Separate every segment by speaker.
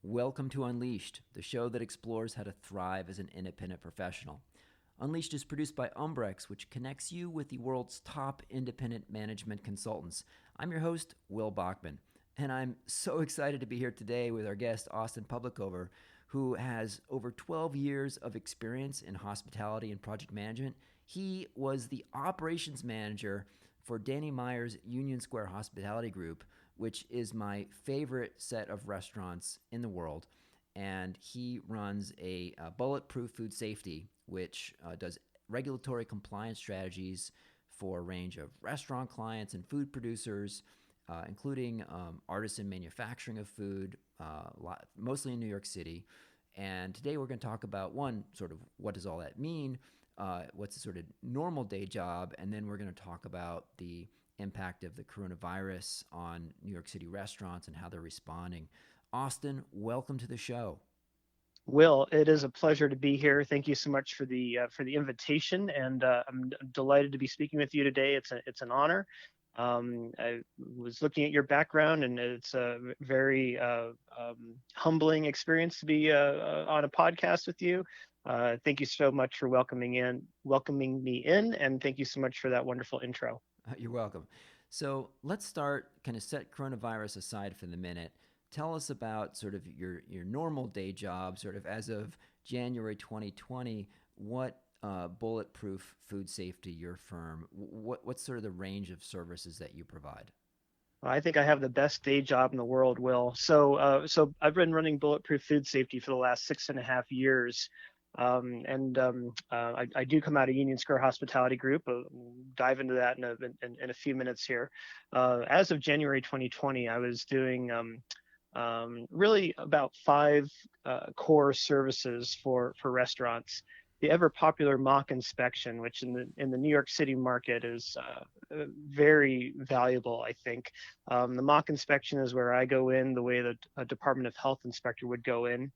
Speaker 1: Welcome to Unleashed, the show that explores how to thrive as an independent professional. Unleashed is produced by Umbrex, which connects you with the world's top independent management consultants. I'm your host, Will Bachman, and I'm so excited to be here today with our guest, Austin Publicover, who has over 12 years of experience in hospitality and project management. He was the operations manager for Danny Meyer's Union Square Hospitality Group, which is my favorite set of restaurants in the world. And he runs a Bulletproof Food Safety, which does regulatory compliance strategies for a range of restaurant clients and food producers, including artisan manufacturing of food, mostly in New York City. And today we're going to talk about one, sort of what does all that mean? What's a sort of normal day job? And then we're going to talk about the impact of the coronavirus on New York City restaurants and how they're responding. Austin, welcome to the show.
Speaker 2: Will, it is a pleasure to be here. Thank you so much for the invitation, and I'm delighted to be speaking with you today. It's an honor. I was looking at your background, and it's a very humbling experience to be on a podcast with you. Thank you so much for welcoming me in, and thank you so much for that wonderful intro.
Speaker 1: You're welcome. So let's start, kind of set coronavirus aside for the minute. Tell us about sort of your normal day job, sort of as of January 2020. What Bulletproof Food Safety, your firm, what's sort of the range of services that you provide?
Speaker 2: I think I have the best day job in the world, Will. So I've been running Bulletproof Food Safety for the last 6.5 years. I do come out of Union Square Hospitality Group. We'll dive into that in a few minutes here. As of January 2020, I was doing really about five core services for restaurants. The ever popular mock inspection, which in the New York City market is very valuable, I think. The mock inspection is where I go in the way that a Department of Health inspector would go in,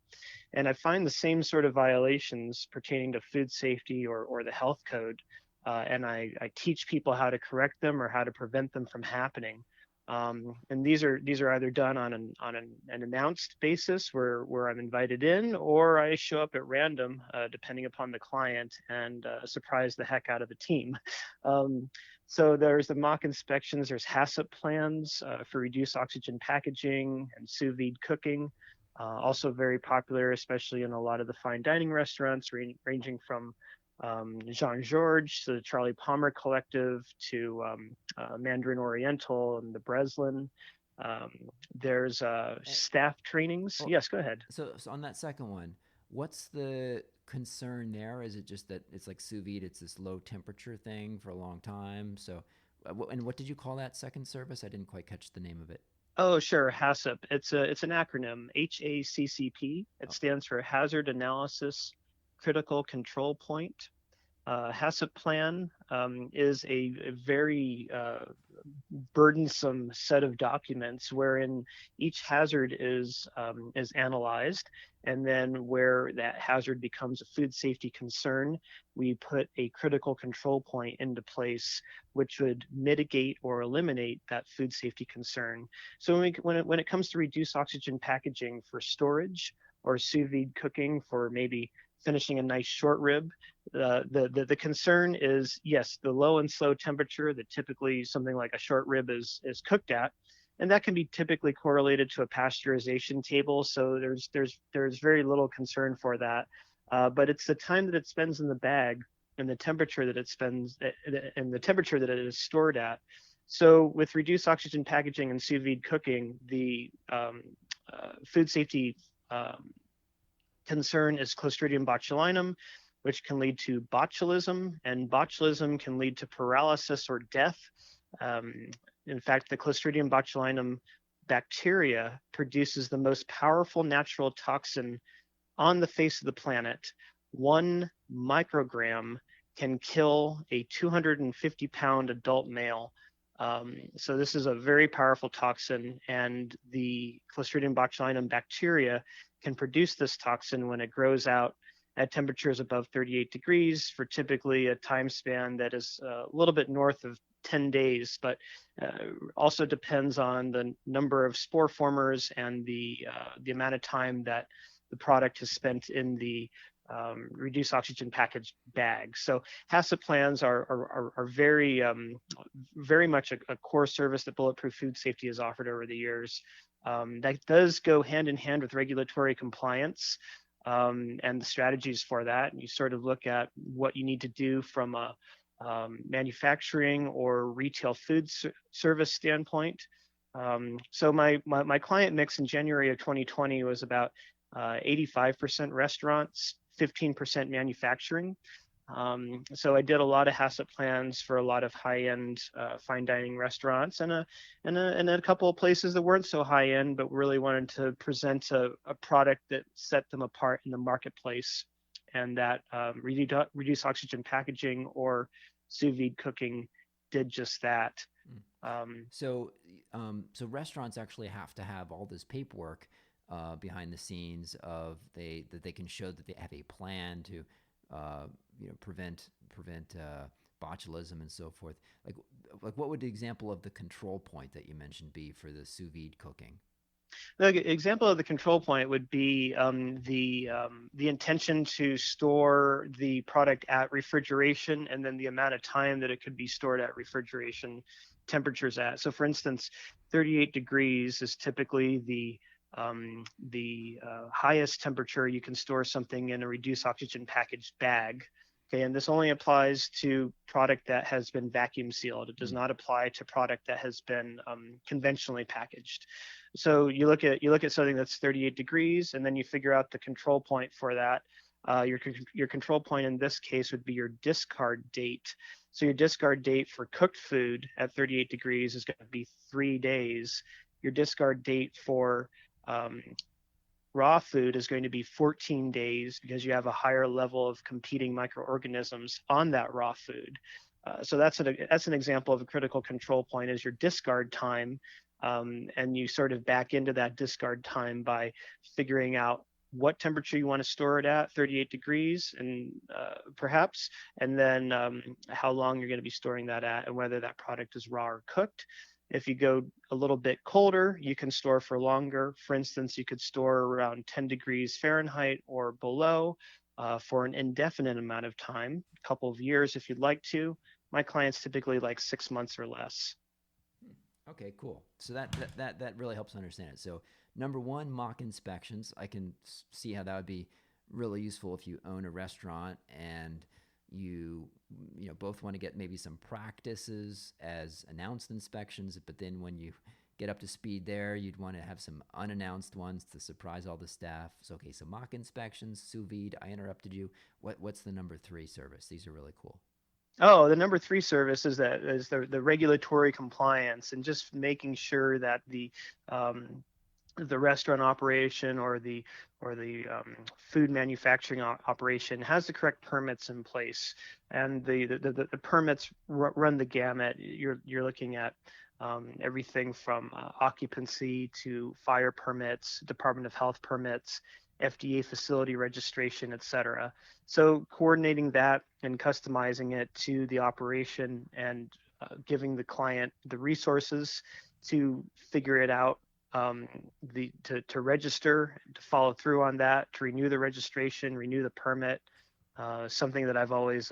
Speaker 2: and I find the same sort of violations pertaining to food safety or the health code, and I teach people how to correct them or how to prevent them from happening. And these are either done on an announced basis where I'm invited in, or I show up at random, depending upon the client, and surprise the heck out of the team. So there's the mock inspections. There's HACCP plans for reduced oxygen packaging and sous vide cooking. Also very popular, especially in a lot of the fine dining restaurants, ranging from Jean-Georges to the Charlie Palmer Collective to Mandarin Oriental and the Breslin. There's
Speaker 1: Eh,
Speaker 2: staff trainings.
Speaker 1: Well,
Speaker 2: Yes, go ahead.
Speaker 1: so on that second one, what's the concern there? Is it just that it's like sous vide? It's this low temperature thing for a long time. So, and what did you call that second service? I didn't quite catch the name of it.
Speaker 2: Oh, sure, HACCP. It's an acronym, HACCP. It
Speaker 1: Oh,
Speaker 2: stands for Hazard Analysis Critical Control Point. HACCP plan is a very burdensome set of documents wherein each hazard is analyzed, and then where that hazard becomes a food safety concern, we put a critical control point into place, which would mitigate or eliminate that food safety concern. So when it comes to reduced oxygen packaging for storage or sous vide cooking for maybe finishing a nice short rib, the concern is, yes, the low and slow temperature that typically something like a short rib is cooked at, and that can be typically correlated to a pasteurization table. So there's very little concern for that. But it's the time that it spends in the bag and the temperature that it spends and the temperature that it is stored at. So with reduced oxygen packaging and sous vide cooking, the food safety concern is Clostridium botulinum, which can lead to botulism, and botulism can lead to paralysis or death. Um, in fact, the Clostridium botulinum bacteria produces the most powerful natural toxin on the face of the planet. 1 microgram can kill a 250-pound adult male. So this is a very powerful toxin, and the Clostridium botulinum bacteria can produce this toxin when it grows out at temperatures above 38 degrees for typically a time span that is a little bit north of 10 days, but also depends on the number of spore formers and the amount of time that the product has spent in the reduced oxygen package bag. So HACCP plans are very very much a core service that Bulletproof Food Safety has offered over the years. That does go hand in hand with regulatory compliance and the strategies for that. And you sort of look at what you need to do from a manufacturing or retail food service standpoint. So my client mix in January of 2020 was about 85% restaurants, 15% manufacturing. So I did a lot of HACCP plans for a lot of high-end fine dining restaurants and a couple of places that weren't so high-end, but really wanted to present a product that set them apart in the marketplace, and that reduced oxygen packaging or sous vide cooking did just that.
Speaker 1: So restaurants actually have to have all this paperwork behind the scenes that they can show that they have a plan to prevent botulism and so forth. Like what would the example of the control point that you mentioned be for the sous vide cooking?
Speaker 2: The example of the control point would be the intention to store the product at refrigeration, and then the amount of time that it could be stored at refrigeration temperatures at. So, for instance, 38 degrees is typically the highest temperature you can store something in a reduced oxygen packaged bag. Okay, and this only applies to product that has been vacuum sealed. It does not apply to product that has been conventionally packaged. So you look at something that's 38 degrees, and then you figure out the control point for that. Your control point in this case would be your discard date. So your discard date for cooked food at 38 degrees is going to be 3 days. Your discard date for raw food is going to be 14 days because you have a higher level of competing microorganisms on that raw food. So that's an example of a critical control point is your discard time. And you sort of back into that discard time by figuring out what temperature you want to store it at, 38 degrees, and perhaps, and then how long you're going to be storing that at, and whether that product is raw or cooked. If you go a little bit colder, you can store for longer. For instance, you could store around 10 degrees Fahrenheit or below for an indefinite amount of time, a couple of years if you'd like to. My clients typically like 6 months or less.
Speaker 1: Okay, cool. So that really helps understand it. So number one, mock inspections. I can see how that would be really useful if you own a restaurant and you both want to get maybe some practices as announced inspections, but then when you get up to speed there, you'd want to have some unannounced ones to surprise all the staff. So okay, so mock inspections, sous vide. I interrupted you. What's the number 3 service? These are really cool.
Speaker 2: Oh, the number 3 service is the regulatory compliance, and just making sure that the restaurant operation or the food manufacturing operation has the correct permits in place, and the permits run the gamut. You're looking at everything from occupancy to fire permits, Department of Health permits, FDA facility registration, et cetera. So coordinating that and customizing it to the operation and giving the client the resources to figure it out, to register, to follow through on that, to renew the registration, renew the permit. Something that I've always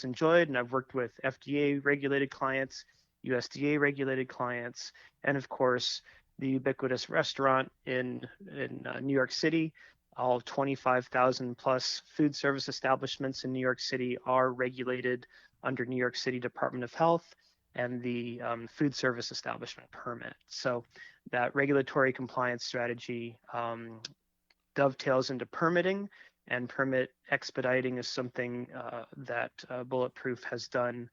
Speaker 2: enjoyed, and I've worked with FDA regulated clients, USDA regulated clients, and of course the ubiquitous restaurant in New York City. All 25,000 plus food service establishments in New York City are regulated under New York City Department of Health and the food service establishment permit. So that regulatory compliance strategy dovetails into permitting, and permit expediting is something that Bulletproof has done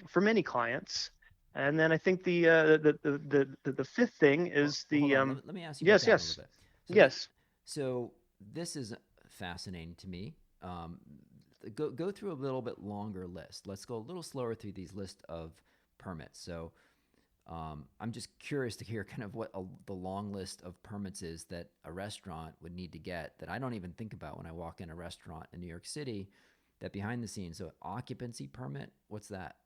Speaker 2: for many clients. And then I think the fifth thing is
Speaker 1: let me ask you
Speaker 2: yes,
Speaker 1: about that
Speaker 2: yes,
Speaker 1: a little bit. So
Speaker 2: yes.
Speaker 1: So this is fascinating to me. Go through a little bit longer list. Let's go a little slower through these list of permits. So I'm just curious to hear kind of what the long list of permits is that a restaurant would need to get that I don't even think about when I walk in a restaurant in New York City, that behind the scenes. So occupancy permit, what's that?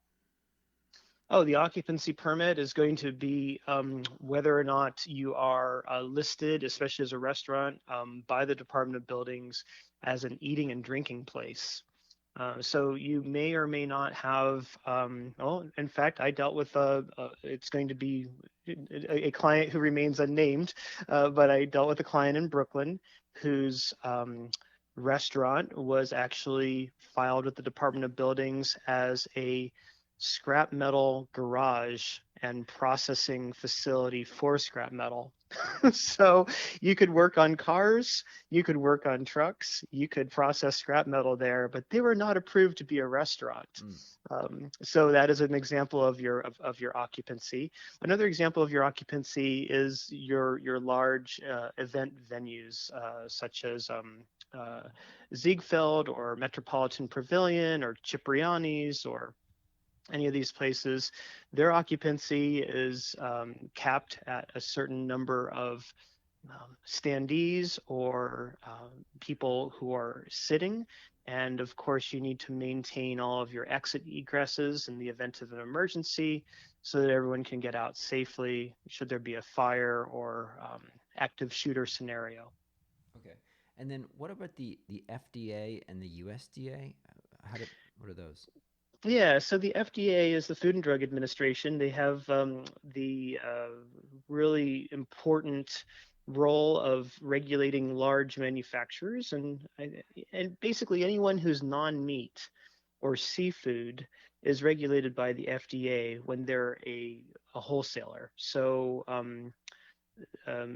Speaker 2: Oh, the occupancy permit is going to be whether or not you are listed, especially as a restaurant, by the Department of Buildings as an eating and drinking place. So you may or may not have, well, in fact, I dealt with, it's going to be a client who remains unnamed, but I dealt with a client in Brooklyn whose restaurant was actually filed with the Department of Buildings as a scrap metal garage and processing facility for scrap metal. So you could work on cars, you could work on trucks, you could process scrap metal there, but they were not approved to be a restaurant. So that is an example of your occupancy. Another example of your occupancy is your large event venues, such as Ziegfeld or Metropolitan Pavilion or Cipriani's or any of these places. Their occupancy is capped at a certain number of standees or people who are sitting. And of course, you need to maintain all of your exit egresses in the event of an emergency so that everyone can get out safely should there be a fire or active shooter scenario.
Speaker 1: Okay. And then what about the FDA and the USDA? What are those?
Speaker 2: Yeah, so the FDA is the Food and Drug Administration. They have the really important role of regulating large manufacturers and basically anyone who's non-meat or seafood is regulated by the FDA when they're a wholesaler. So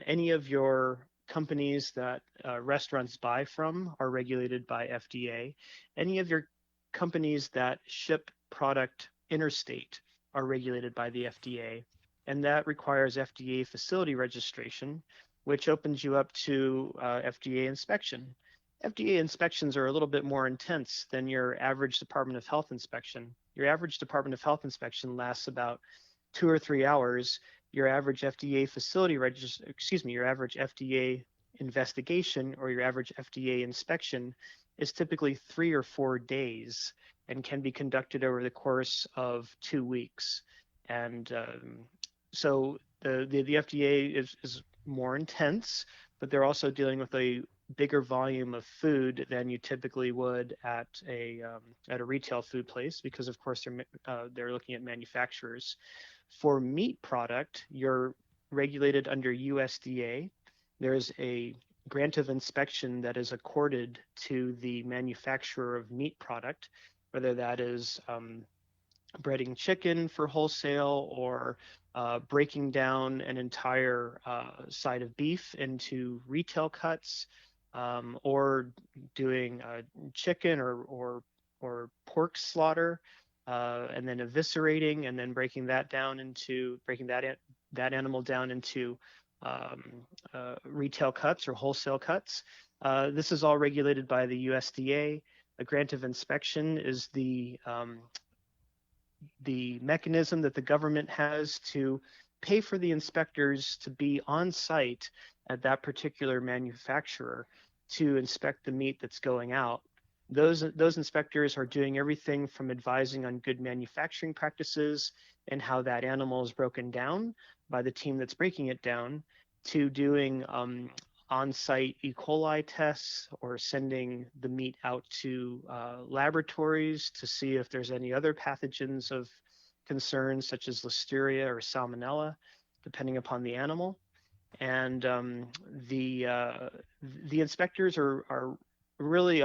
Speaker 2: any of your companies that restaurants buy from are regulated by FDA. Any of your companies that ship product interstate are regulated by the FDA, and that requires FDA facility registration, which opens you up to FDA inspection. FDA inspections are a little bit more intense than your average Department of Health inspection. Your average Department of Health inspection lasts about 2 or 3 hours. Your average FDA your average FDA investigation or your average FDA inspection is typically 3 or 4 days and can be conducted over the course of 2 weeks. And so the FDA is more intense, but they're also dealing with a bigger volume of food than you typically would at a retail food place because, of course, they're looking at manufacturers. For meat product, you're regulated under USDA. There's a grant of inspection that is accorded to the manufacturer of meat product, whether that is breading chicken for wholesale or breaking down an entire side of beef into retail cuts, or doing chicken or pork slaughter, and then eviscerating and then breaking that animal down into retail cuts or wholesale cuts. This is all regulated by the USDA. A grant of inspection is the mechanism that the government has to pay for the inspectors to be on site at that particular manufacturer to inspect the meat that's going out. Those inspectors are doing everything from advising on good manufacturing practices and how that animal is broken down by the team that's breaking it down, to doing on-site E. coli tests or sending the meat out to laboratories to see if there's any other pathogens of concern, such as Listeria or Salmonella, depending upon the animal. And the inspectors are really,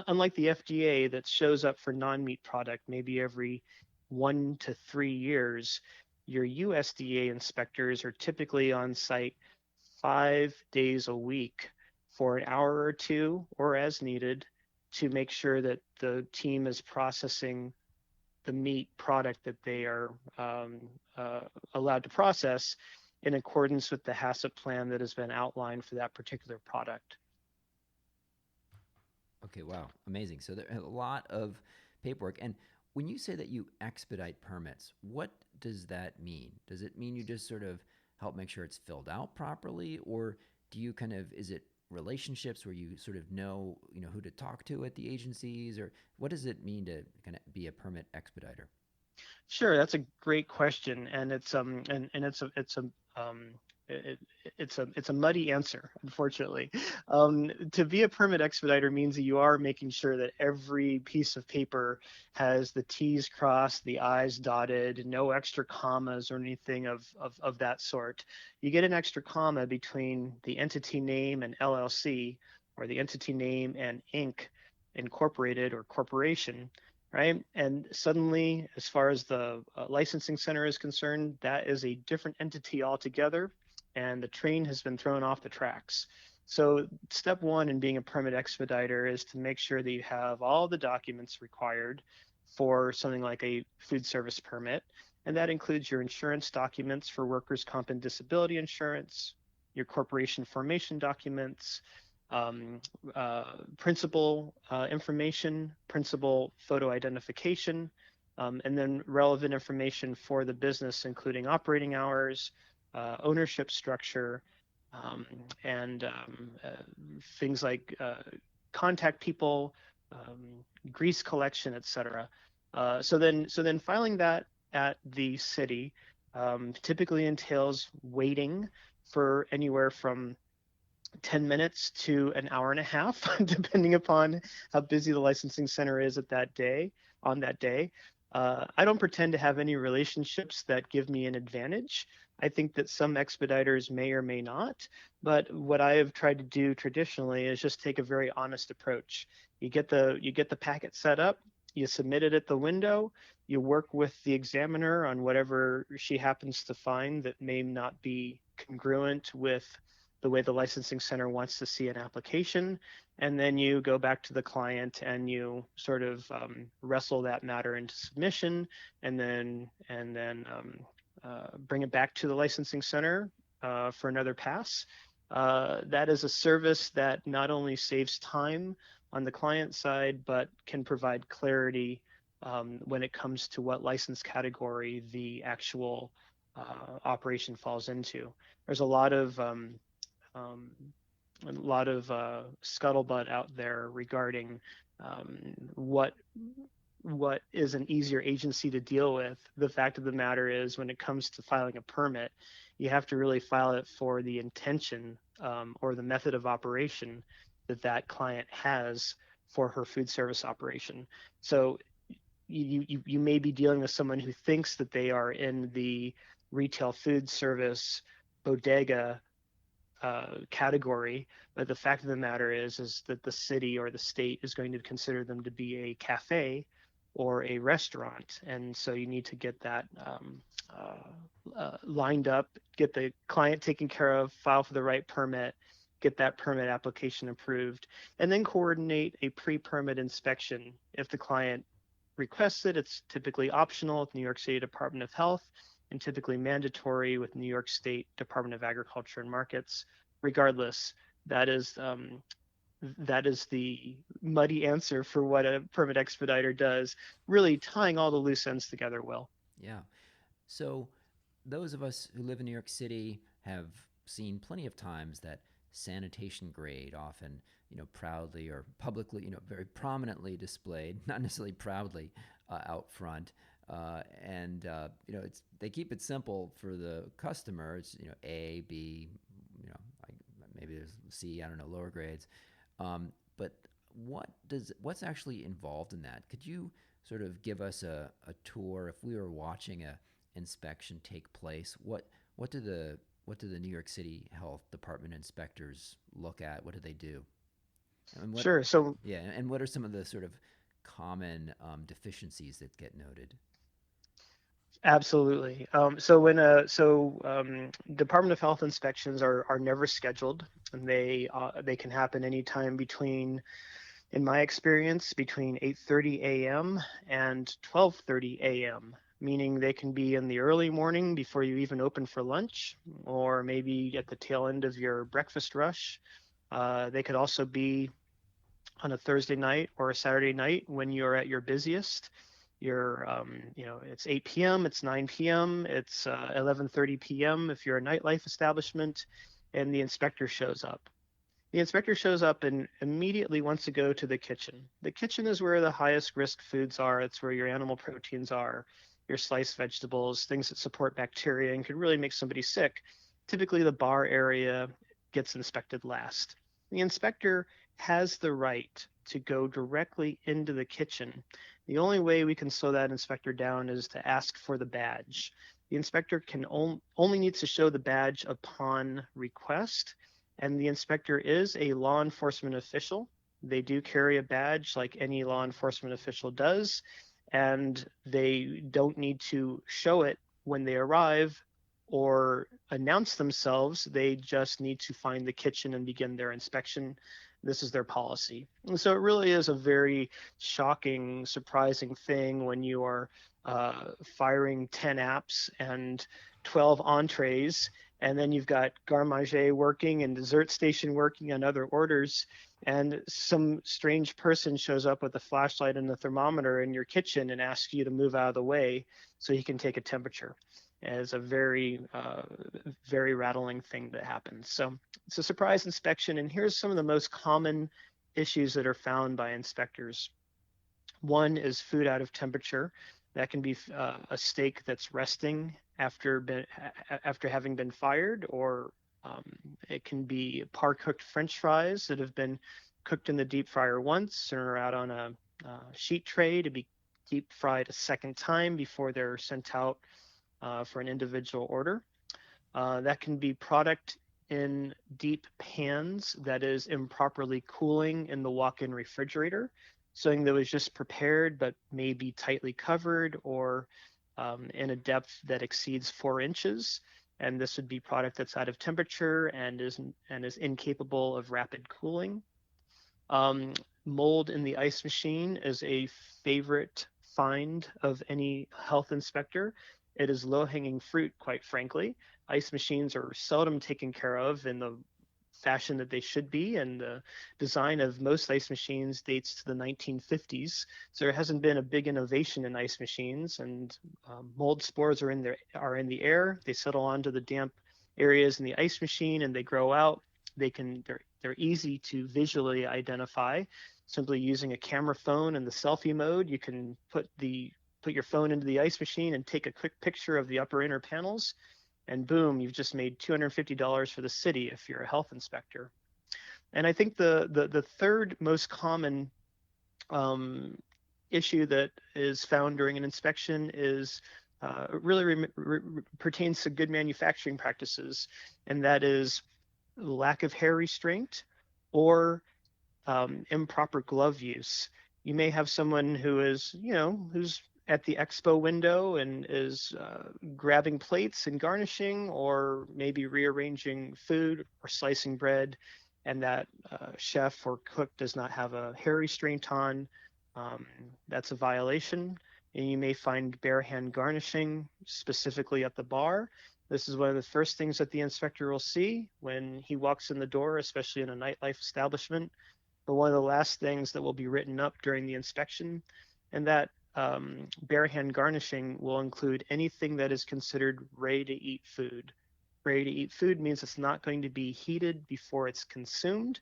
Speaker 2: unlike the FDA that shows up for non-meat product maybe every 1 to 3 years, your USDA inspectors are typically on site 5 days a week for an hour or two or as needed to make sure that the team is processing the meat product that they are allowed to process in accordance with the HACCP plan that has been outlined for that particular product.
Speaker 1: Okay, wow, amazing. So there are a lot of paperwork. And when you say that you expedite permits, what does that mean? Does it mean you just sort of help make sure it's filled out properly, or do you is it relationships where you sort of know who to talk to at the agencies, or what does it mean to kind of be a permit expediter?
Speaker 2: Sure, that's a great question, and um it, it's a muddy answer, unfortunately. To be a permit expediter means that you are making sure that every piece of paper has the T's crossed, the I's dotted, no extra commas or anything of that sort. You get an extra comma between the entity name and LLC, or the entity name and Inc., incorporated or corporation, right? And suddenly, as far as the licensing center is concerned, that is a different entity altogether, and the train has been thrown off the tracks. So, step one in being a permit expediter is to make sure that you have all the documents required for something like a food service permit. And that includes your insurance documents for workers' comp and disability insurance, your corporation formation documents, um, principal information, principal photo identification, and then relevant information for the business, including operating hours, ownership structure, um, and things like contact people, grease collection, etc. So then filing that at the city typically entails waiting for anywhere from 10 minutes to an hour and a half, depending upon how busy the licensing center is at that day, on that day. I don't pretend to have any relationships that give me an advantage. I think that some expediters may or may not, but what I have tried to do traditionally is just take a very honest approach. You get the packet set up, you submit it at the window, you work with the examiner on whatever she happens to find that may not be congruent with the way the licensing center wants to see an application, and then you go back to the client and you sort of wrestle that matter into submission, and then bring it back to the licensing center for another pass. That is a service that not only saves time on the client side, but can provide clarity when it comes to what license category the actual operation falls into. There's um, a lot of scuttlebutt out there regarding um, what is an easier agency to deal with. The fact of the matter is, when it comes to filing a permit, you have to really file it for the intention or the method of operation that that client has for her food service operation. So you may be dealing with someone who thinks that they are in the retail food service bodega category, but the fact of the matter is that the city or the state is going to consider them to be a cafe or a restaurant, and so you need to get that lined up, get the client taken care of, file for the right permit, get that permit application approved, and then coordinate a pre-permit inspection. If the client requests it, it's typically optional with New York City Department of Health and typically mandatory with New York State Department of Agriculture and Markets. Regardless, that is the muddy answer for what a permit expediter does, really tying all the loose ends together well.
Speaker 1: Yeah. So those of us who live in New York City have seen plenty of times that sanitation grade, often, proudly or publicly, very prominently displayed, not necessarily proudly out front. They keep it simple for the customer. It's, A, B, maybe there's C, I don't know, lower grades. But what's actually involved in that? Could you sort of give us a tour if we were watching a inspection take place? What do the New York City Health Department inspectors look at? What do they do?
Speaker 2: Sure. So
Speaker 1: Yeah, and what are some of the sort of common deficiencies that get noted?
Speaker 2: absolutely. Department of Health inspections are never scheduled, and they can happen anytime between, in my experience, between 8:30 a.m. and 12:30 a.m., meaning they can be in the early morning before you even open for lunch, or maybe at the tail end of your breakfast rush. They could also be on a Thursday night or a Saturday night when you're at your busiest. It's 8 p.m., it's 9 p.m., it's 11:30 p.m. if you're a nightlife establishment, and the inspector shows up. The inspector shows up and immediately wants to go to the kitchen. The kitchen is where the highest risk foods are. It's where your animal proteins are. your sliced vegetables, things that support bacteria and could really make somebody sick. Typically, the bar area gets inspected last. The inspector has the right to go directly into the kitchen. The only way we can slow that inspector down is to ask for the badge. The inspector can only needs to show the badge upon request, and the inspector is a law enforcement official. They do carry a badge like any law enforcement official does, and they don't need to show it when they arrive or announce themselves. They just need to find the kitchen and begin their inspection. This is their policy. And so it really is a very shocking, surprising thing when you are firing 10 apps and 12 entrees, and then you've got garde manger working and dessert station working on other orders, and some strange person shows up with a flashlight and a thermometer in your kitchen and asks you to move out of the way so he can take a temperature. As a very, very rattling thing that happens. So it's a surprise inspection, and here's some of the most common issues that are found by inspectors. One is food out of temperature. That can be a steak that's resting after having been fired, or it can be par-cooked French fries that have been cooked in the deep fryer once and are out on a sheet tray to be deep fried a second time before they're sent out for an individual order. That can be product in deep pans that is improperly cooling in the walk-in refrigerator, something that was just prepared but may be tightly covered or in a depth that exceeds 4 inches. And this would be product that's out of temperature and is incapable of rapid cooling. Mold in the ice machine is a favorite find of any health inspector. It is low-hanging fruit, quite frankly. Ice machines are seldom taken care of in the fashion that they should be, and the design of most ice machines dates to the 1950s. So there hasn't been a big innovation in ice machines, and mold spores are in the air. They settle onto the damp areas in the ice machine, and they grow out. They're easy to visually identify. Simply using a camera phone in the selfie mode, you can put your phone into the ice machine and take a quick picture of the upper inner panels, and boom, you've just made $250 for the city if you're a health inspector. And I think the third most common issue that is found during an inspection is really pertains to good manufacturing practices, and that is lack of hair restraint or improper glove use. You may have someone who's at the expo window and is grabbing plates and garnishing, or maybe rearranging food or slicing bread, and that chef or cook does not have a hair restraint on. That's a violation. And you may find bare hand garnishing, specifically at the bar. This is one of the first things that the inspector will see when he walks in the door, especially in a nightlife establishment. But one of the last things that will be written up during the inspection, and that bare hand garnishing will include anything that is considered ready-to-eat food. Ready-to-eat food means it's not going to be heated before it's consumed.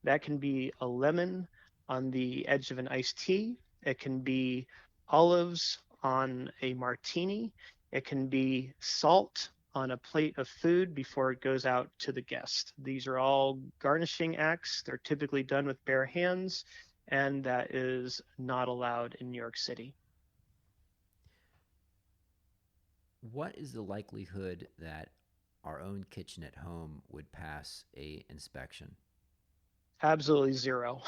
Speaker 2: That can be a lemon on the edge of an iced tea. It can be olives on a martini. It can be salt on a plate of food before it goes out to the guest. These are all garnishing acts. They're typically done with bare hands, and that is not allowed in New York City.
Speaker 1: What is the likelihood that our own kitchen at home would pass a inspection?
Speaker 2: Absolutely zero.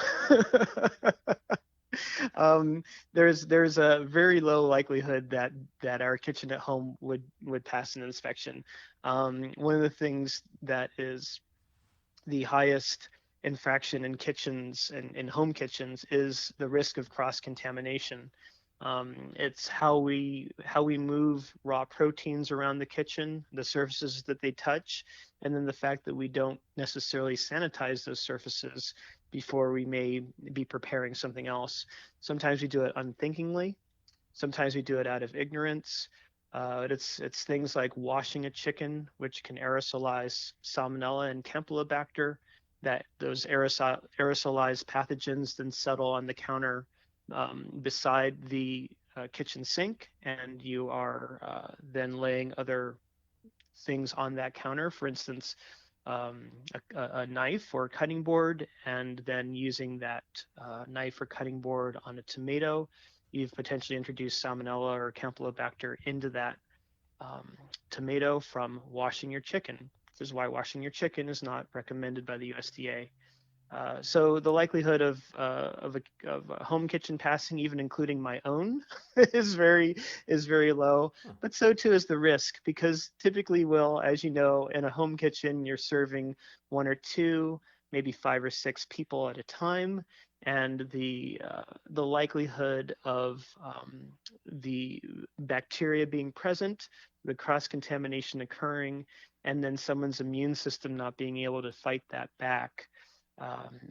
Speaker 2: There's a very low likelihood that our kitchen at home would pass an inspection. One of the things that is the highest infraction in kitchens and in home kitchens is the risk of cross-contamination. It's how we move raw proteins around the kitchen, the surfaces that they touch, and then the fact that we don't necessarily sanitize those surfaces before we may be preparing something else. Sometimes we do it unthinkingly. Sometimes we do it out of ignorance. It's things like washing a chicken, which can aerosolize Salmonella and Campylobacter, that those aerosolized pathogens then settle on the counter beside the kitchen sink, and you are then laying other things on that counter, for instance, a knife or cutting board, and then using that knife or cutting board on a tomato, you've potentially introduced salmonella or campylobacter into that tomato from washing your chicken. This is why washing your chicken is not recommended by the USDA. So the likelihood of a home kitchen passing, even including my own, is very low.
Speaker 1: Huh.
Speaker 2: But so too is the risk, because typically, Will, as you know, in a home kitchen, you're serving one or two, maybe five or six people at a time, and the likelihood of the bacteria being present, the cross contamination occurring, and then someone's immune system not being able to fight that back,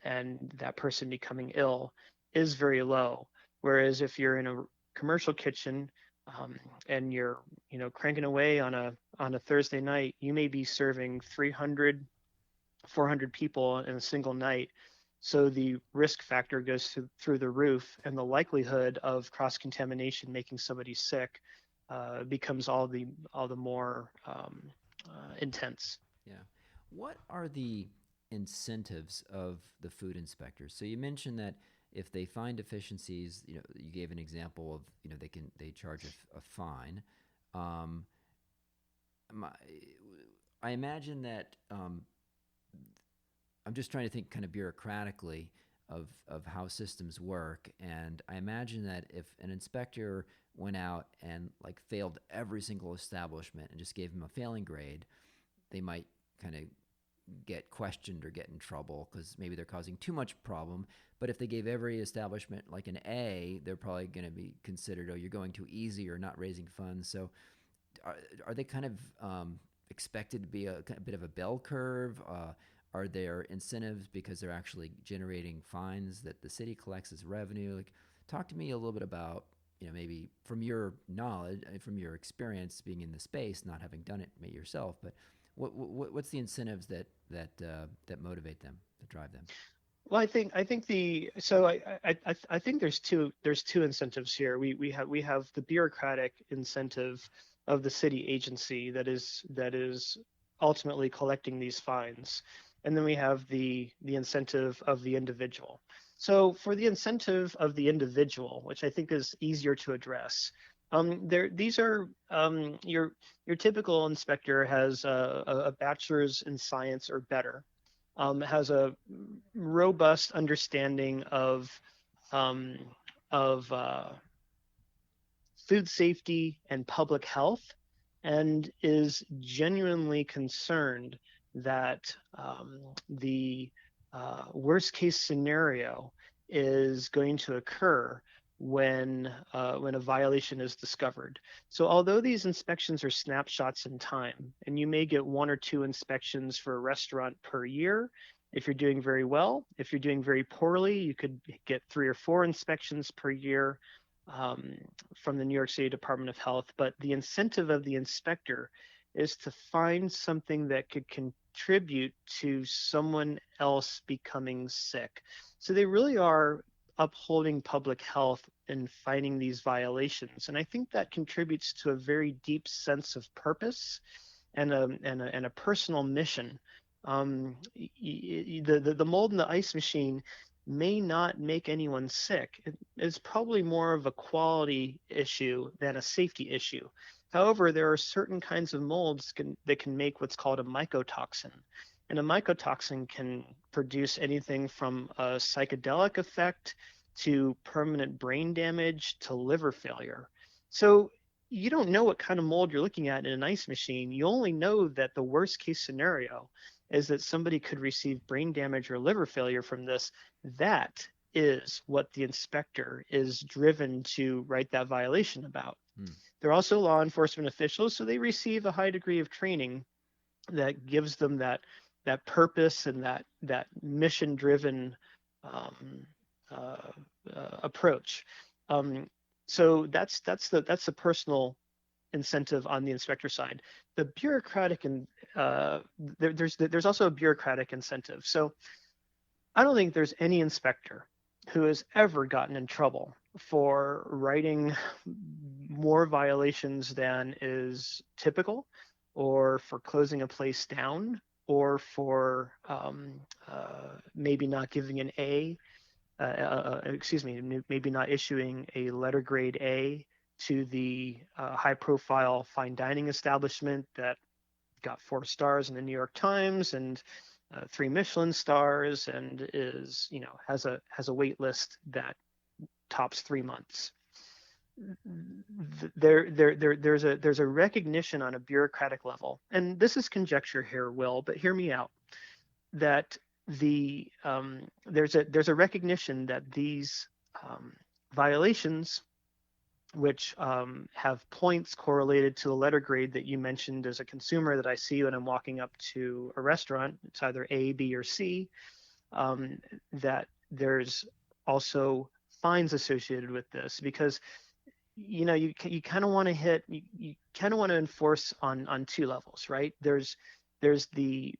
Speaker 2: and that person becoming ill, is very low. Whereas if you're in a commercial kitchen, and you're cranking away on a Thursday night, you may be serving 300, 400 people in a single night. So the risk factor goes through the roof, and the likelihood of cross contamination making somebody sick becomes all the more intense.
Speaker 1: Yeah. What are the incentives of the food inspectors? So you mentioned that if they find deficiencies, you gave an example of, they charge a fine. Um, my, I imagine that I'm just trying to think kind of bureaucratically of how systems work, and I imagine that if an inspector went out and like failed every single establishment and just gave them a failing grade, they might kind of get questioned or get in trouble because maybe they're causing too much problem. But if they gave every establishment like an A, they're probably going to be considered, oh, you're going too easy or not raising funds. So are they kind of expected to be a bit of a bell curve? Are there incentives because they're actually generating fines that the city collects as revenue? Like, talk to me a little bit about, maybe from your knowledge, from your experience being in the space, not having done it yourself, but what's the incentives that motivate them, that drive them?
Speaker 2: Well, I think there's two incentives here. We have the bureaucratic incentive of the city agency that is ultimately collecting these fines, and then we have the incentive of the individual. So for the incentive of the individual, which I think is easier to address, these are your typical inspector has a bachelor's in science or better, has a robust understanding um, of food safety and public health, and is genuinely concerned that the worst case scenario is going to occur when a violation is discovered. So although these inspections are snapshots in time, and you may get one or two inspections for a restaurant per year, if you're doing very well, if you're doing very poorly, you could get 3 or 4 inspections per year from the New York City Department of Health. But the incentive of the inspector is to find something that could contribute to someone else becoming sick. So they really are upholding public health and finding these violations. And I think that contributes to a very deep sense of purpose and a personal mission. The mold in the ice machine may not make anyone sick. It's probably more of a quality issue than a safety issue. However, there are certain kinds of molds that can make what's called a mycotoxin. And a mycotoxin can produce anything from a psychedelic effect to permanent brain damage to liver failure. So you don't know what kind of mold you're looking at in an ice machine. You only know that the worst case scenario is that somebody could receive brain damage or liver failure from this. That is what the inspector is driven to write that violation about. They're also law enforcement officials, so they receive a high degree of training that gives them that purpose and that mission-driven approach. So that's the personal incentive on the inspector side. The bureaucratic and there's also a bureaucratic incentive. So I don't think there's any inspector who has ever gotten in trouble for writing more violations than is typical, or for closing a place down, or for maybe not giving an A, excuse me, maybe not issuing a letter grade A to the high profile fine dining establishment that got 4 stars in the New York Times and 3 Michelin stars, and is, has a wait list that tops 3 months. There's a recognition on a bureaucratic level, and this is conjecture here, Will, but hear me out, that there's a recognition that these violations, which have points correlated to the letter grade that you mentioned as a consumer that I see when I'm walking up to a restaurant, it's either A, B, or C, that there's also fines associated with this, because you kind of want to hit, you kind of want to enforce on 2 levels, right? There's the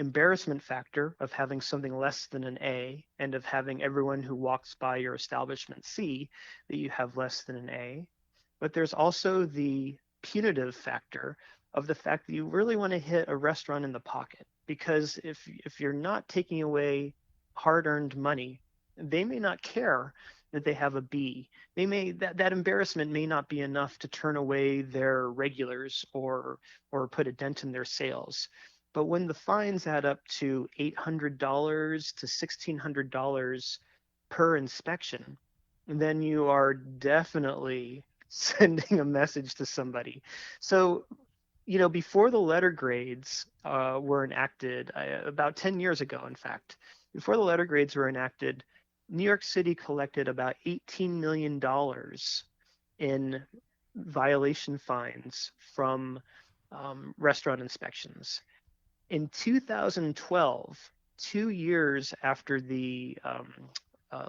Speaker 2: embarrassment factor of having something less than an A, and of having everyone who walks by your establishment see that you have less than an A. But there's also the punitive factor of the fact that you really want to hit a restaurant in the pocket, because if you're not taking away hard-earned money, they may not care that they have a B. That embarrassment may not be enough to turn away their regulars or put a dent in their sales. But when the fines add up to $800 to $1,600 per inspection, then you are definitely sending a message to somebody. So, before the letter grades were enacted, about 10 years ago, in fact, before the letter grades were enacted, New York City collected about $18 million in violation fines from restaurant inspections. In 2012, 2 years after the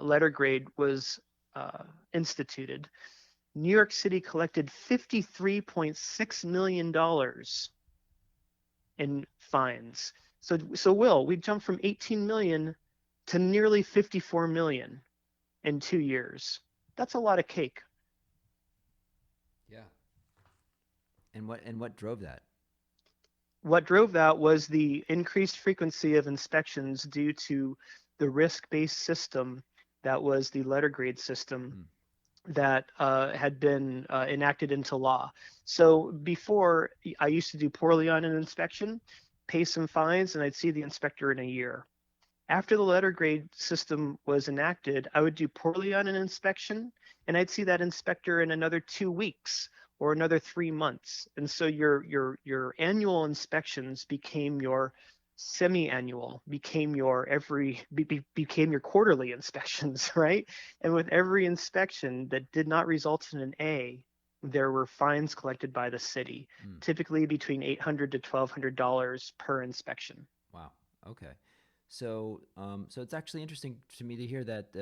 Speaker 2: letter grade was instituted, New York City collected $53.6 million in fines. So Will, we jumped from 18 million to nearly 54 million in 2 years. That's a lot of cake.
Speaker 1: Yeah. And what drove that?
Speaker 2: What drove that was the increased frequency of inspections due to the risk-based system that was the letter grade system that had been enacted into law. So before, I used to do poorly on an inspection, pay some fines, and I'd see the inspector in a year. After the letter grade system was enacted, I would do poorly on an inspection, and I'd see that inspector in another 2 weeks or another 3 months. And so your annual inspections became your semi-annual, became your became your quarterly inspections, right? And with every inspection that did not result in an A, there were fines collected by the city, typically between $800 to $1,200 per inspection.
Speaker 1: Wow. Okay. So, so it's actually interesting to me to hear that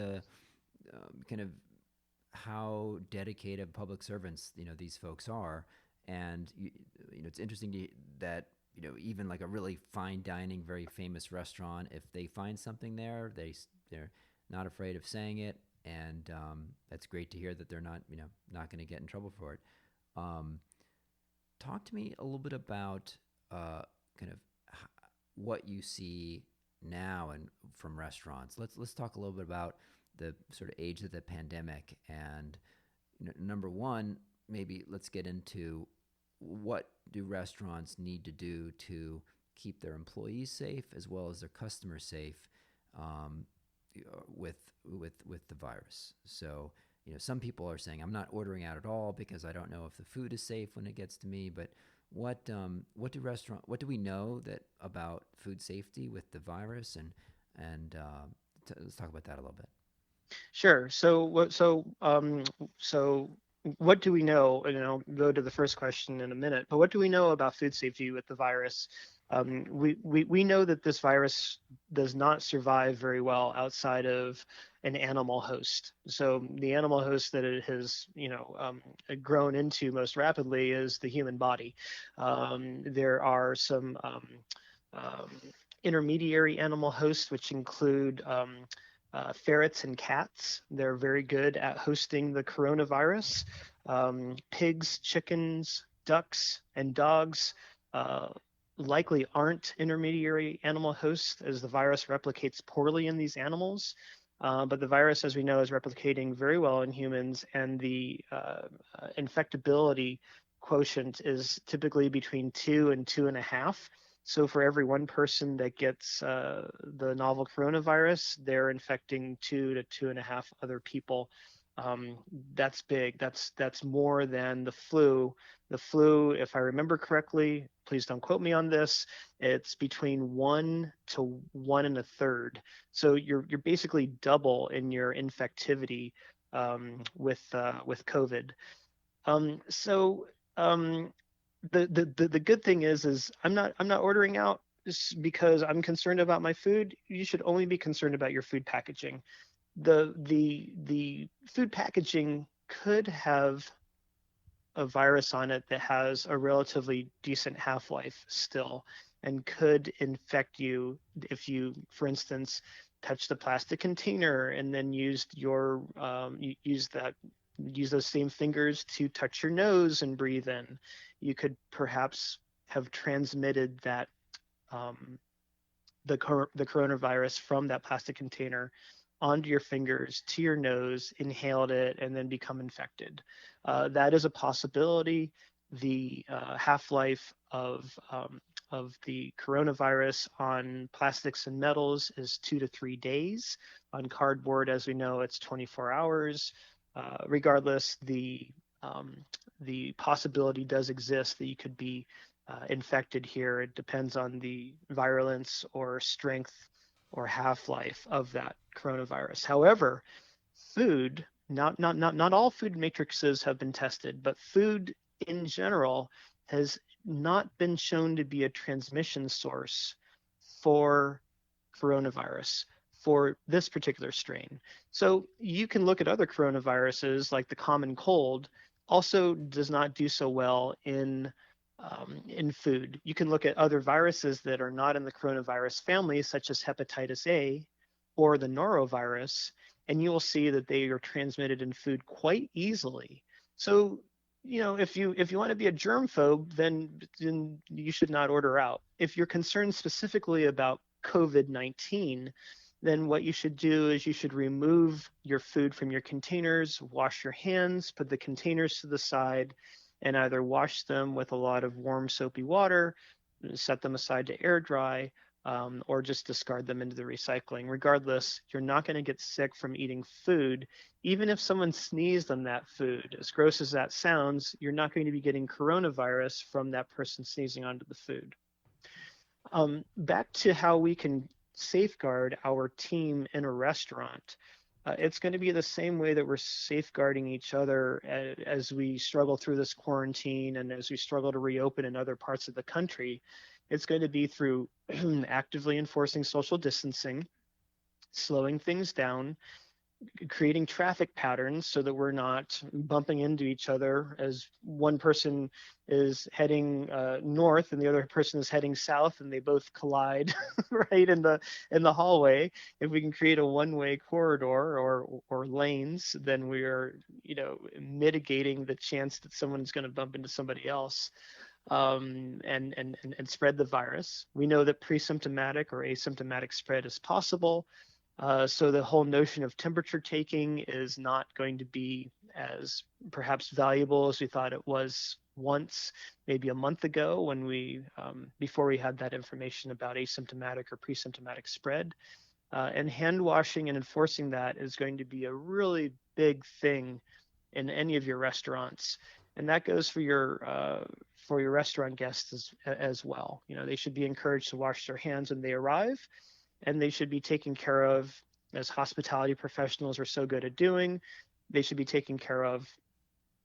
Speaker 1: kind of how dedicated public servants these folks are, and it's interesting that even like a really fine dining, very famous restaurant, if they find something there, they're not afraid of saying it, and that's great to hear that they're not not going to get in trouble for it. Talk to me a little bit about kind of what you see now and from restaurants. Let's talk a little bit about the sort of age of the pandemic, and number one, maybe let's get into what do restaurants need to do to keep their employees safe as well as their customers safe with the virus. So some people are saying I'm not ordering out at all because I don't know if the food is safe when it gets to me, but what do we know that about food safety with the virus, and let's talk about that a little bit.
Speaker 2: Sure. So what do we know? And I'll go to the first question in a minute. But what do we know about food safety with the virus? We know that this virus does not survive very well outside of an animal host. So the animal host that it has, grown into most rapidly is the human body. There are some intermediary animal hosts, which include ferrets and cats. They're very good at hosting the coronavirus. Pigs, chickens, ducks, and dogs uh, likely aren't intermediary animal hosts, as the virus replicates poorly in these animals. But the virus, as we know, is replicating very well in humans, and the infectability quotient is typically between 2 and 2.5. So for every one person that gets the novel coronavirus, they're infecting 2 to 2.5 other people. That's big. That's more than the flu. The flu, if I remember correctly, please don't quote me on this, it's between 1 to 1 1/3. So you're basically double in your infectivity with COVID. So the good thing is I'm not ordering out just because I'm concerned about my food. You should only be concerned about your food packaging. The food packaging could have a virus on it that has a relatively decent half-life still, and could infect you if you, for instance, touch the plastic container and then use those same fingers to touch your nose and breathe in. You could perhaps have transmitted that the coronavirus from that plastic container onto your fingers to your nose, inhaled it, and then become infected. That is a possibility. The half-life of the coronavirus on plastics and metals is 2 to 3 days. On cardboard, as we know, it's 24 hours. Regardless, the possibility does exist that you could be infected here. It depends on the virulence or strength or half-life of that coronavirus. However, food, not all food matrices have been tested, but food in general has not been shown to be a transmission source for coronavirus for this particular strain. So you can look at other coronaviruses like the common cold, also does not do so well in food. You can look at other viruses that are not in the coronavirus family, such as hepatitis A or the norovirus, and you will see that they are transmitted in food quite easily. So, if you want to be a germphobe, then you should not order out. If you're concerned specifically about COVID-19, then what you should do is you should remove your food from your containers, wash your hands, put the containers to the side, and either wash them with a lot of warm soapy water, set them aside to air dry, or just discard them into the recycling. Regardless, you're not going to get sick from eating food. Even if someone sneezed on that food, as gross as that sounds, you're not going to be getting coronavirus from that person sneezing onto the food. Back to how we can safeguard our team in a restaurant. It's going to be the same way that we're safeguarding each other as we struggle through this quarantine and as we struggle to reopen in other parts of the country. It's going to be through actively enforcing social distancing, slowing things down, creating traffic patterns so that we're not bumping into each other as one person is heading north and the other person is heading south, and they both collide right in the hallway. If we can create a one-way corridor or lanes, then we are mitigating the chance that someone's going to bump into somebody else and spread the virus. We know that pre-symptomatic or asymptomatic spread is possible. So the whole notion of temperature taking is not going to be as perhaps valuable as we thought it was once, maybe a month ago, when before we had that information about asymptomatic or pre-symptomatic spread. And hand washing and enforcing that is going to be a really big thing in any of your restaurants. And that goes for your restaurant guests as well. They should be encouraged to wash their hands when they arrive, and they should be taken care of, as hospitality professionals are so good at doing. They should be taken care of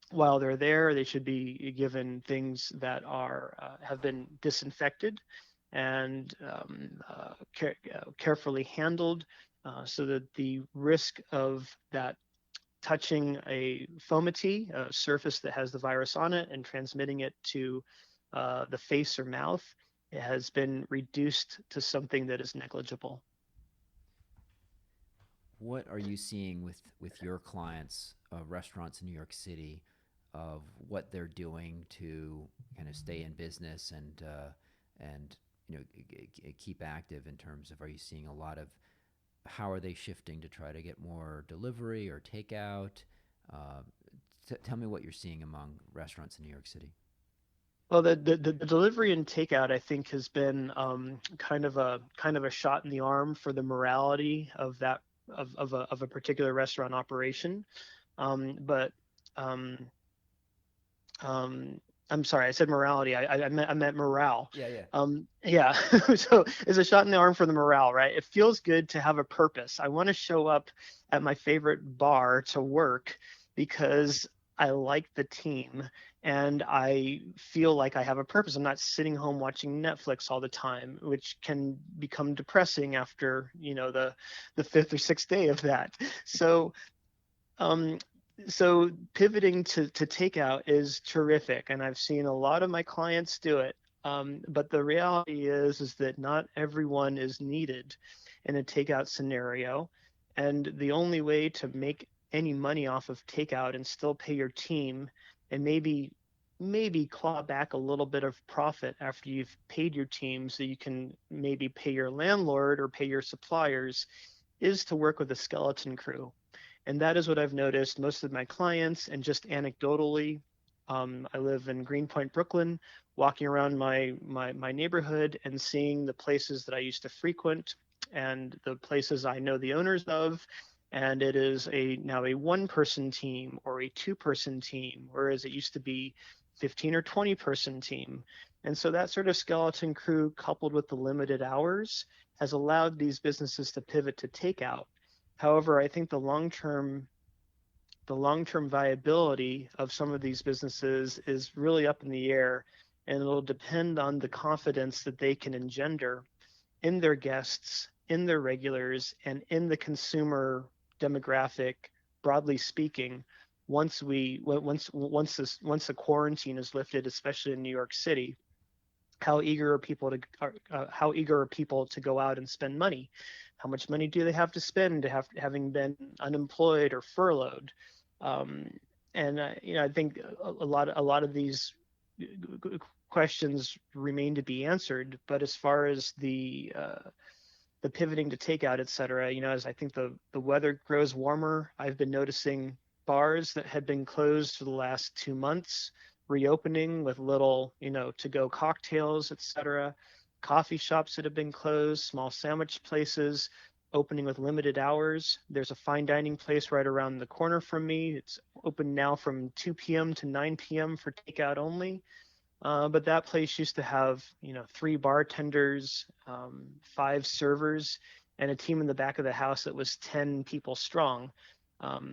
Speaker 2: while they're there. They should be given things that have been disinfected and carefully handled, so that the risk of that touching a foamity, a surface that has the virus on it, and transmitting it to the face or mouth, it has been reduced to something that is negligible.
Speaker 1: what are you seeing with your clients, restaurants in New York City, of what they're doing to kind of stay in business and keep active in terms of, are you seeing a lot of, how are they shifting to try to get more delivery or takeout? Uh, Tell me what you're seeing among restaurants in New York City.
Speaker 2: Well, the delivery and takeout, I think, has been kind of a shot in the arm for the morality of that of a particular restaurant operation. But um, um, I'm sorry, I said morality. I meant morale.
Speaker 1: Yeah, yeah.
Speaker 2: Yeah. So it's a shot in the arm for the morale, right? It feels good to have a purpose. I want to show up at my favorite bar to work because I like the team and I feel like I have a purpose. I'm not sitting home watching Netflix all the time, which can become depressing after, the fifth or sixth day of that. So um, so pivoting to takeout is terrific, and I've seen a lot of my clients do it. But the reality is that not everyone is needed in a takeout scenario, and the only way to make any money off of takeout and still pay your team, and maybe claw back a little bit of profit after you've paid your team, so you can maybe pay your landlord or pay your suppliers, is to work with a skeleton crew. And that is what I've noticed most of my clients. And just anecdotally, I live in Greenpoint, Brooklyn, walking around my neighborhood and seeing the places that I used to frequent and the places I know the owners of. And it is now a one-person team or a two-person team, whereas it used to be 15 or 20-person team. And so that sort of skeleton crew, coupled with the limited hours, has allowed these businesses to pivot to takeout. However, I think the long term viability of some of these businesses is really up in the air, and it'll depend on the confidence that they can engender in their guests, in their regulars, and in the consumer demographic, broadly speaking. Once the quarantine is lifted, especially in New York City, how eager are people to go out and spend money? How much money do they have to spend having been unemployed or furloughed? Um, and I think a lot of these questions remain to be answered. But as far as the pivoting to takeout, et cetera, as I think the weather grows warmer, I've been noticing bars that had been closed for the last 2 months reopening with little, to go cocktails, et cetera. Coffee shops that have been closed, small sandwich places opening with limited hours. There's a fine dining place right around the corner from me. It's open now from 2 p.m. to 9 p.m. for takeout only. But that place used to have, 3 bartenders, 5 servers, and a team in the back of the house that was 10 people strong. Now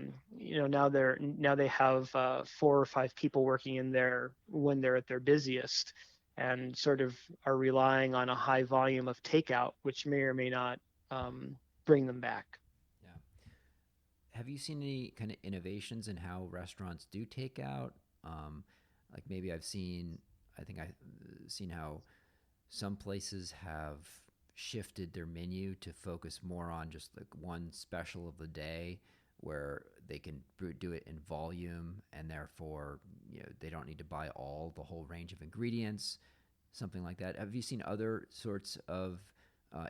Speaker 2: they have 4 or 5 people working in there when they're at their busiest, and sort of are relying on a high volume of takeout, which may or may not bring them back.
Speaker 1: Yeah. Have you seen any kind of innovations in how restaurants do takeout? Like maybe I think I've seen how some places have shifted their menu to focus more on just like one special of the day, where they can do it in volume, and therefore they don't need to buy the whole range of ingredients, something like that. Have you seen other sorts of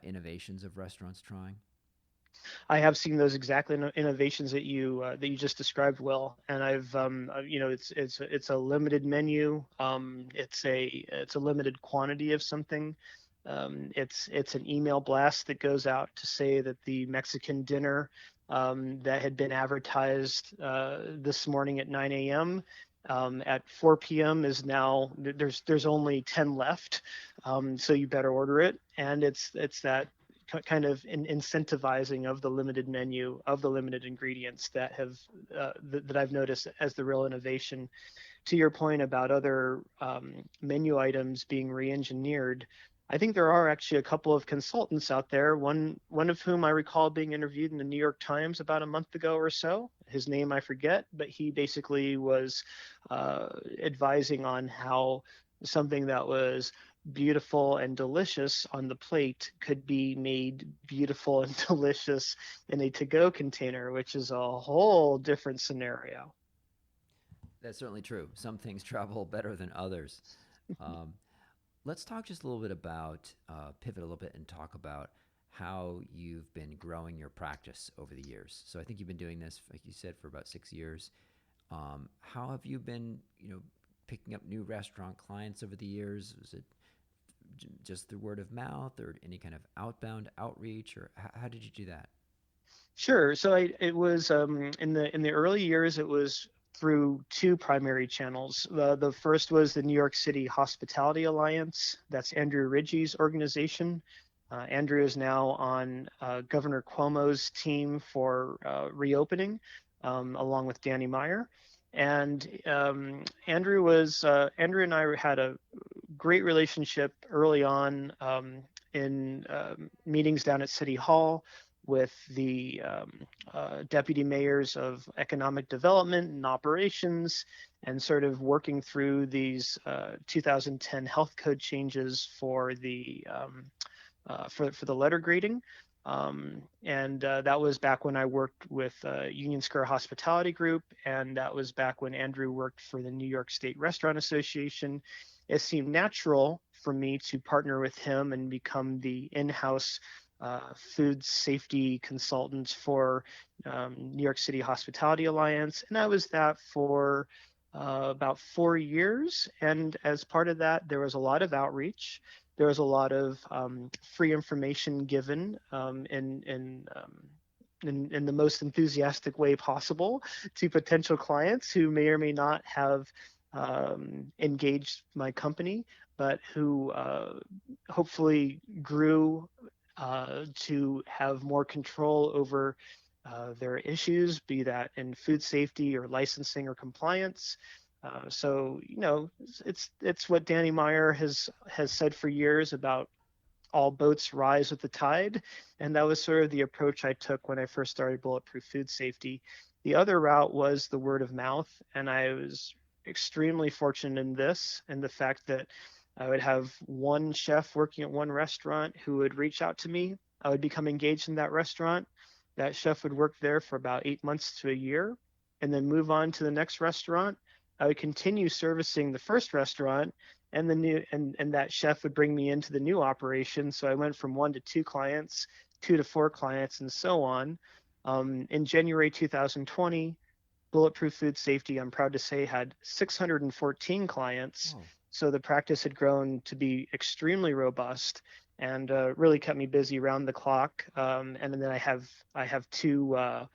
Speaker 1: innovations of restaurants trying?
Speaker 2: I have seen those exact innovations that you just described, Will, and it's a limited menu. It's a limited quantity of something. It's an email blast that goes out to say that the Mexican dinner that had been advertised this morning at 9 a.m. At 4 p.m. is now there's only 10 left, so you better order it. And it's that kind of incentivizing of the limited menu, of the limited ingredients that I've noticed as the real innovation. To your point about other menu items being re-engineered, I think there are actually a couple of consultants out there. One of whom I recall being interviewed in the New York Times about a month ago or so. His name I forget, but he basically was advising on how something that was beautiful and delicious on the plate could be made beautiful and delicious in a to-go container, which is a whole different scenario.
Speaker 1: That's certainly true. Some things travel better than others. Um, let's talk just a little bit about, pivot a little bit and talk about how you've been growing your practice over the years. So I think you've been doing this, like you said, for about 6 years. How have you been, picking up new restaurant clients over the years? Is it just through word of mouth or any kind of outbound outreach, or how did you do that?
Speaker 2: Sure. So it was in the early years, it was through two primary channels. The first was the New York City Hospitality Alliance. That's Andrew Ridgey's organization. Andrew is now on Governor Cuomo's team for reopening, along with Danny Meyer. And Andrew and I had a great relationship early on, in meetings down at City Hall with the deputy mayors of economic development and operations, and sort of working through these 2010 health code changes for the letter grading. And that was back when I worked with Union Square Hospitality Group, and that was back when Andrew worked for the New York State Restaurant Association. It seemed natural for me to partner with him and become the in-house food safety consultant for New York City Hospitality Alliance. And I was that for about 4 years. And as part of that, there was a lot of outreach. There was a lot of free information given in the most enthusiastic way possible to potential clients who may or may not have engaged my company, but who hopefully grew to have more control over their issues, be that in food safety or licensing or compliance. So it's what Danny Meyer has said for years about all boats rise with the tide, and that was sort of the approach I took when I first started Bulletproof Food Safety. The other route was the word of mouth, and I was extremely fortunate in the fact that I would have one chef working at one restaurant who would reach out to me. I would become engaged in that restaurant. That chef would work there for about 8 months to a year and then move on to the next restaurant. I would continue servicing the first restaurant, and that chef would bring me into the new operation. So I went from 1 to 2 clients, 2 to 4 clients, and so on. In January 2020, Bulletproof Food Safety, I'm proud to say, had 614 clients.
Speaker 1: Oh,
Speaker 2: So the practice had grown to be extremely robust and really kept me busy around the clock. And then I have two um,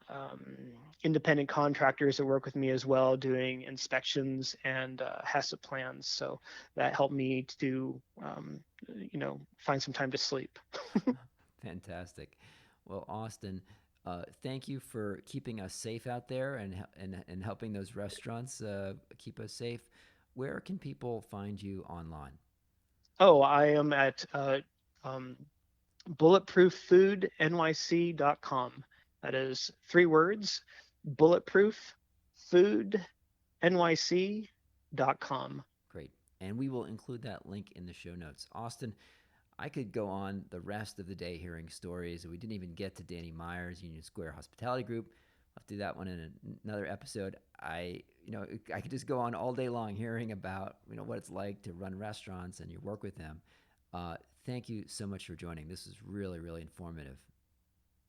Speaker 2: um, independent contractors that work with me as well, doing inspections and HACCP plans. So that helped me to find some time to sleep.
Speaker 1: fantastic. Well, Austin, thank you for keeping us safe out there and helping those restaurants keep us safe. Where can people find you online?
Speaker 2: Oh, I am at bulletprooffoodnyc.com. That is 3 words: bulletprooffoodnyc.com.
Speaker 1: Great. And we will include that link in the show notes. Austin, I could go on the rest of the day hearing stories. We didn't even get to Danny Meyer's Union Square Hospitality Group. I'll do that one in another episode. I could just go on all day long hearing about what it's like to run restaurants and your work with them. Thank you so much for joining. This is really, really informative.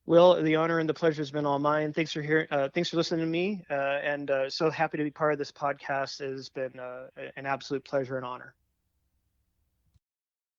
Speaker 2: Will, the honor and the pleasure has been all mine. Thanks for listening to me, and so happy to be part of this podcast. It has been an absolute pleasure and honor.